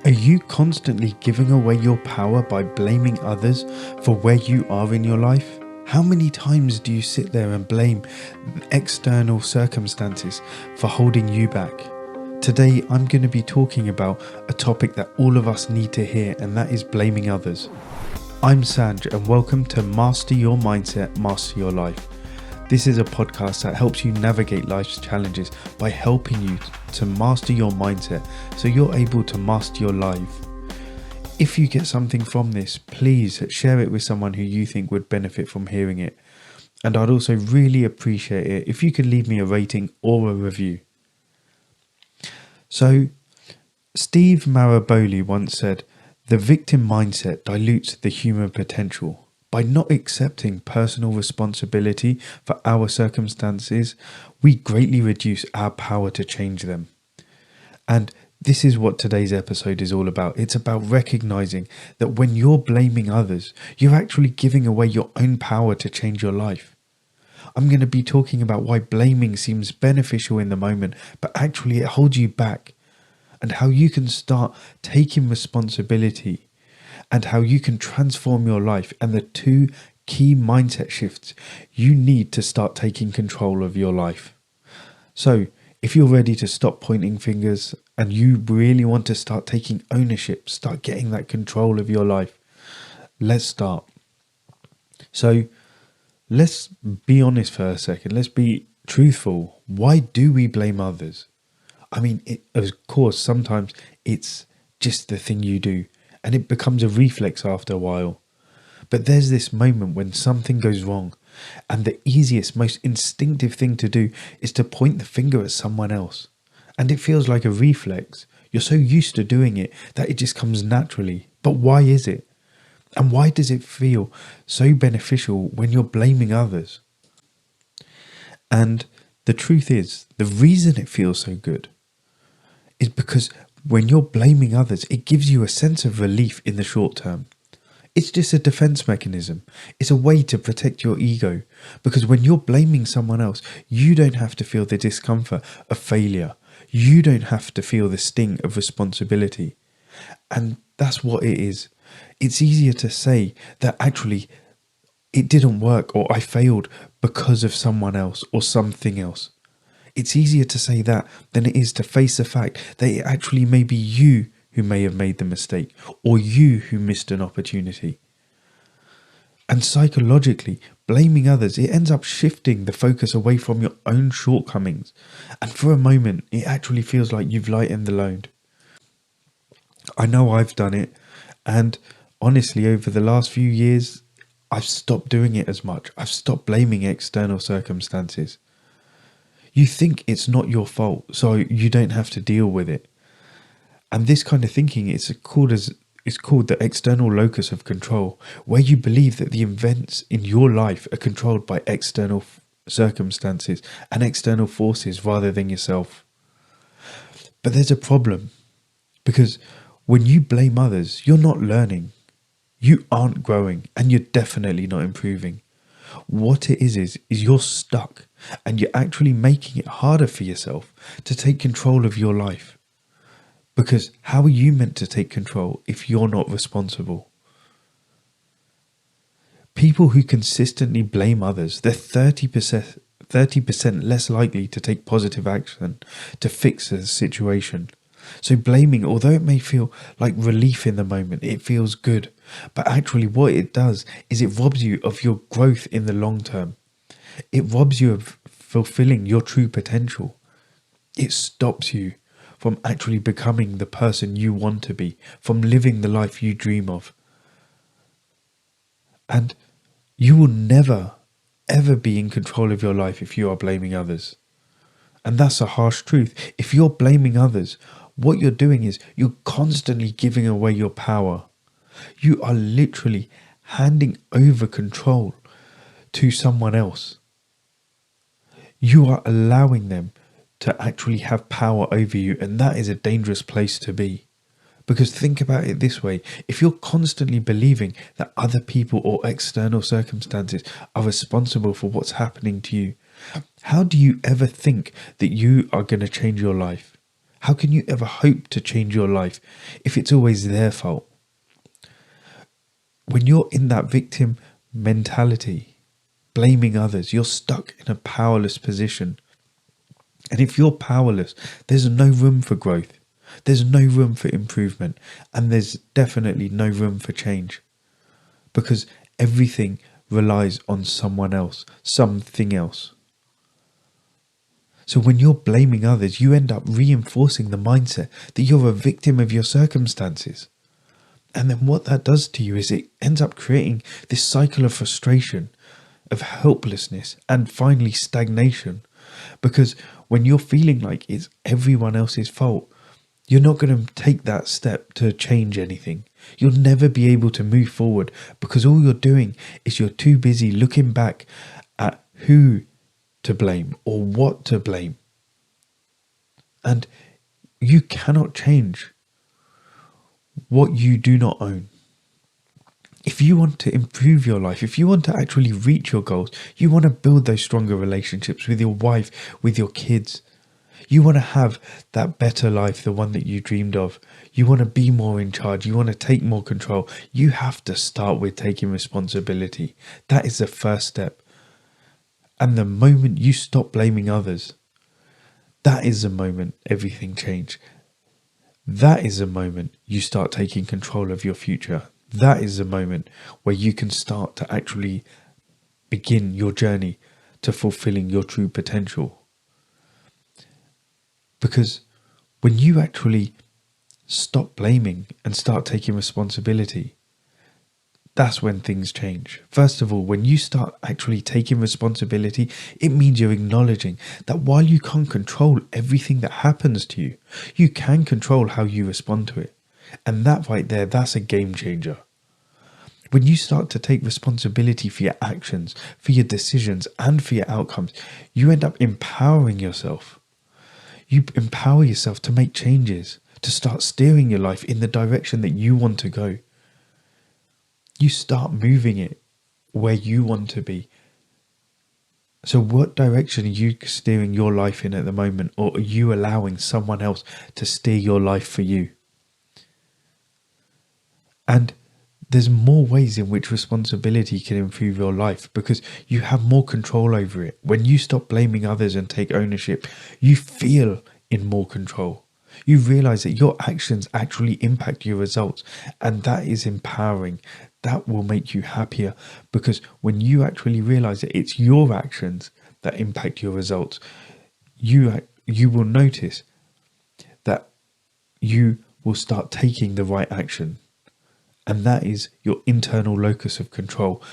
Are you constantly giving away your power by blaming others for where you are in your life? How many times do you sit there and blame external circumstances for holding you back? Today, I'm going to be talking about a topic that all of us need to hear, and that is blaming others. I'm Sanj, and welcome to Master Your Mindset, Master Your Life. This is a podcast that helps you navigate life's challenges by helping you to master your mindset so you're able to master your life. If you get something from this, please share it with someone who you think would benefit from hearing it. And I'd also really appreciate it if you could leave me a rating or a review. So, Steve Maraboli once said, "The victim mindset dilutes the human potential. By not accepting personal responsibility for our circumstances, we greatly reduce our power to change them." And this is what today's episode is all about. It's about recognizing that when you're blaming others, you're actually giving away your own power to change your life. I'm going to be talking about why blaming seems beneficial in the moment, but actually it holds you back, and how you can start taking responsibility and how you can transform your life, and the two key mindset shifts you need to start taking control of your life. So, if you're ready to stop pointing fingers and you really want to start taking ownership, start getting that control of your life, let's start. So, let's be honest for a second. Let's be truthful. Why do we blame others? I mean, of course, sometimes it's just the thing you do, and it becomes a reflex after a while. But there's this moment when something goes wrong, and the easiest, most instinctive thing to do is to point the finger at someone else. And it feels like a reflex. You're so used to doing it that it just comes naturally. But why is it? And why does it feel so beneficial when you're blaming others? And the truth is, the reason it feels so good is because when you're blaming others, it gives you a sense of relief in the short term. It's just a defense mechanism. It's a way to protect your ego, because when you're blaming someone else, you don't have to feel the discomfort of failure. You don't have to feel the sting of responsibility. And that's what it is. It's easier to say that actually it didn't work, or I failed because of someone else or something else. It's easier to say that than it is to face the fact that it actually may be you who may have made the mistake, or you who missed an opportunity. And psychologically, blaming others, it ends up shifting the focus away from your own shortcomings. And for a moment, it actually feels like you've lightened the load. I know I've done it, and honestly, over the last few years, I've stopped doing it as much. I've stopped blaming external circumstances. You think it's not your fault, so you don't have to deal with it. And this kind of thinking is called the external locus of control, where you believe that the events in your life are controlled by external circumstances and external forces rather than yourself. But there's a problem, because when you blame others, you're not learning, you aren't growing, and you're definitely not improving. What it is you're stuck, and you're actually making it harder for yourself to take control of your life. Because how are you meant to take control if you're not responsible? People who consistently blame others, they're 30% less likely to take positive action to fix a situation. So blaming, although it may feel like relief in the moment, it feels good. But actually what it does is it robs you of your growth in the long term. It robs you of fulfilling your true potential. It stops you from actually becoming the person you want to be, from living the life you dream of. And you will never, ever be in control of your life if you are blaming others. And that's a harsh truth. If you're blaming others, what you're doing is you're constantly giving away your power. You are literally handing over control to someone else. You are allowing them to actually have power over you, and that is a dangerous place to be. Because think about it this way, if you're constantly believing that other people or external circumstances are responsible for what's happening to you, how do you ever think that you are going to change your life? How can you ever hope to change your life if it's always their fault? When you're in that victim mentality, blaming others, you're stuck in a powerless position. And if you're powerless, there's no room for growth. There's no room for improvement. And there's definitely no room for change. Because everything relies on someone else, something else. So when you're blaming others, you end up reinforcing the mindset that you're a victim of your circumstances. And then what that does to you is it ends up creating this cycle of frustration, of helplessness, and finally stagnation. Because when you're feeling like it's everyone else's fault, you're not going to take that step to change anything. You'll never be able to move forward because all you're doing is you're too busy looking back at who to blame or what to blame. And you cannot change what you do not own. If you want to improve your life, if you want to actually reach your goals, you want to build those stronger relationships with your wife, with your kids. You want to have that better life, the one that you dreamed of. You want to be more in charge. You want to take more control. You have to start with taking responsibility. That is the first step. And the moment you stop blaming others, that is the moment everything changes. That is the moment you start taking control of your future. That is the moment where you can start to actually begin your journey to fulfilling your true potential. Because when you actually stop blaming and start taking responsibility, that's when things change. First of all, when you start actually taking responsibility, it means you're acknowledging that while you can't control everything that happens to you, you can control how you respond to it. And that right there, that's a game changer. When you start to take responsibility for your actions, for your decisions, and for your outcomes, you end up empowering yourself. You empower yourself to make changes, to start steering your life in the direction that you want to go. You start moving it where you want to be. So what direction are you steering your life in at the moment, or are you allowing someone else to steer your life for you? And there's more ways in which responsibility can improve your life because you have more control over it. When you stop blaming others and take ownership, you feel in more control. You realize that your actions actually impact your results, and that is empowering. That will make you happier because when you actually realize that it's your actions that impact your results, you will notice that you will start taking the right action. And that is your internal locus of control.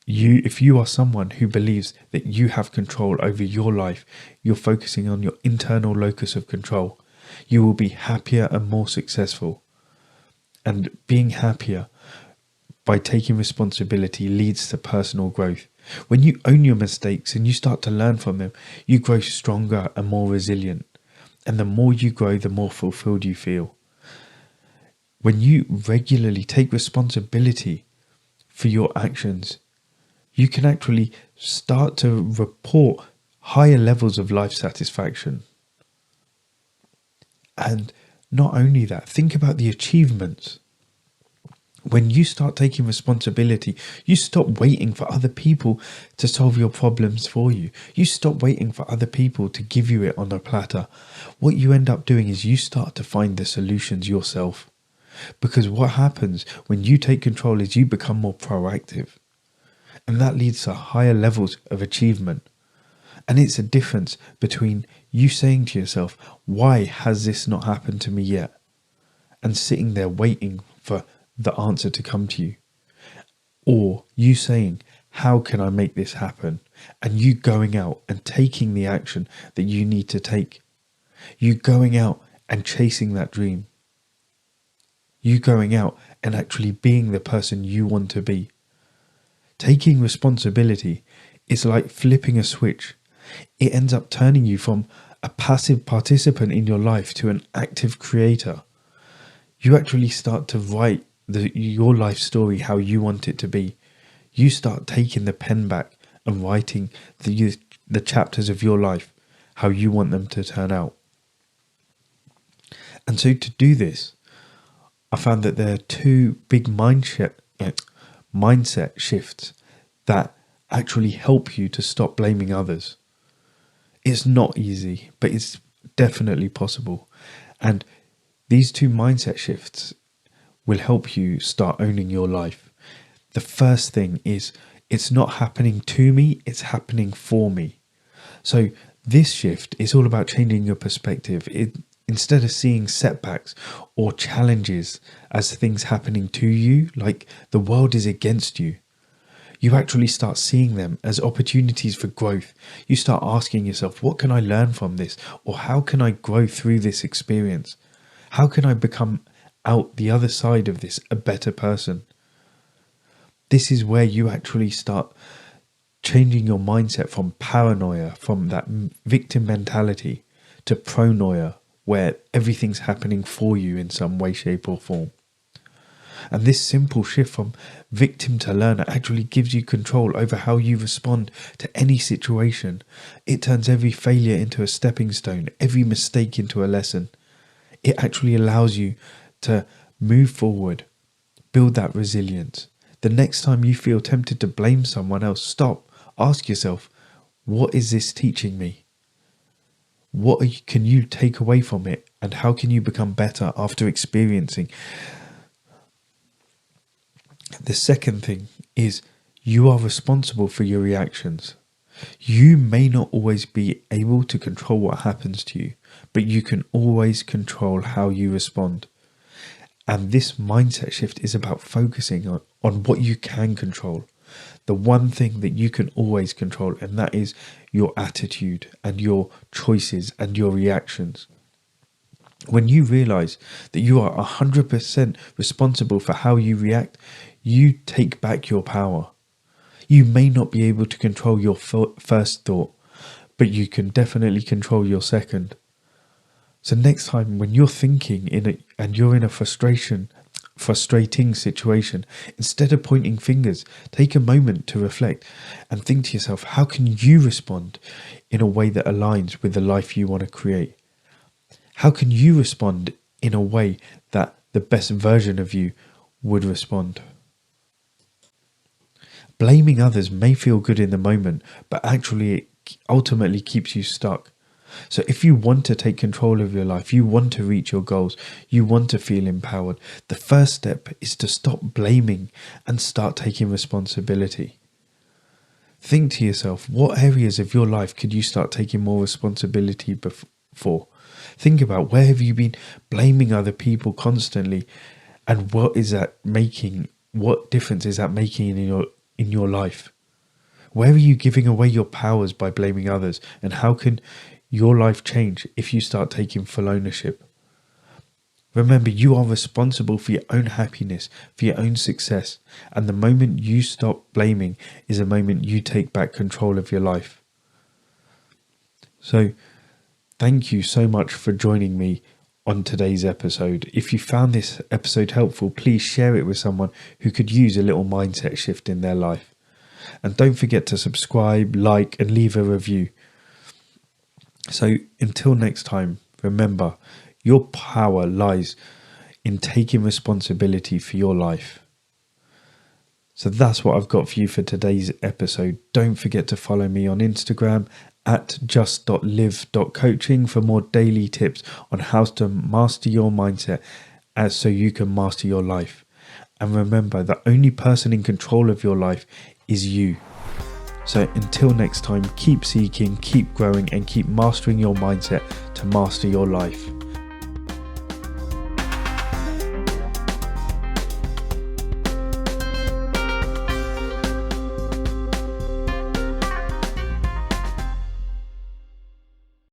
If you are someone who believes that you have control over your life, you're focusing on your internal locus of control. You will be happier and more successful. And being happier by taking responsibility leads to personal growth. When you own your mistakes and you start to learn from them, you grow stronger and more resilient. And the more you grow, the more fulfilled you feel. When you regularly take responsibility for your actions, you can actually start to report higher levels of life satisfaction. And not only that, think about the achievements. When you start taking responsibility, you stop waiting for other people to solve your problems for you. You stop waiting for other people to give you it on a platter. What you end up doing is you start to find the solutions yourself. Because what happens when you take control is you become more proactive. And that leads to higher levels of achievement. And it's a difference between you saying to yourself, why has this not happened to me yet? And sitting there waiting for the answer to come to you. Or you saying, how can I make this happen? And you going out and taking the action that you need to take. You going out and chasing that dream. You going out and actually being the person you want to be. Taking responsibility is like flipping a switch. It ends up turning you from a passive participant in your life to an active creator. You actually start to write your life story how you want it to be. You start taking the pen back and writing the chapters of your life how you want them to turn out. And so to do this, I found that there are two big mindset shifts that actually help you to stop blaming others. It's not easy, but it's definitely possible. And these two mindset shifts will help you start owning your life. The first thing is, it's not happening to me, it's happening for me. So this shift is all about changing your perspective. Instead of seeing setbacks or challenges as things happening to you, like the world is against you, you actually start seeing them as opportunities for growth. You start asking yourself, what can I learn from this? Or how can I grow through this experience? How can I become out the other side of this a better person? This is where you actually start changing your mindset from paranoia, from that victim mentality, to pronoia, where everything's happening for you in some way, shape or form. And this simple shift from victim to learner actually gives you control over how you respond to any situation. It turns every failure into a stepping stone, every mistake into a lesson. It actually allows you to move forward, build that resilience. The next time you feel tempted to blame someone else, stop, ask yourself, what is this teaching me? What can you take away from it, and how can you become better after experiencing? The second thing is, you are responsible for your reactions. You may not always be able to control what happens to you, but you can always control how you respond. And this mindset shift is about focusing on what you can control. The one thing that you can always control, and that is your attitude and your choices and your reactions. When you realize that you are 100% responsible for how you react, you take back your power. You may not be able to control your first thought, but you can definitely control your second. So next time when you're thinking and you're in a frustrating situation, instead of pointing fingers, take a moment to reflect and think to yourself, how can you respond in a way that aligns with the life you want to create? How can you respond in a way that the best version of you would respond? Blaming others may feel good in the moment, but actually it ultimately keeps you stuck. So if you want to take control of your life, you want to reach your goals, you want to feel empowered, the first step is to stop blaming and start taking responsibility. Think to yourself, what areas of your life could you start taking more responsibility for? Think about, where have you been blaming other people constantly, and what difference is that making in your life? Where are you giving away your powers by blaming others, and how can your life change if you start taking full ownership? Remember, you are responsible for your own happiness, for your own success, and the moment you stop blaming is the moment you take back control of your life. So thank you so much for joining me on today's episode. If you found this episode helpful, please share it with someone who could use a little mindset shift in their life. And don't forget to subscribe, like, and leave a review. So until next time, remember, your power lies in taking responsibility for your life. So that's what I've got for you for today's episode. Don't forget to follow me on Instagram at just.live.coaching for more daily tips on how to master your mindset so you can master your life. And remember, the only person in control of your life is you. So until next time, keep seeking, keep growing, and keep mastering your mindset to master your life.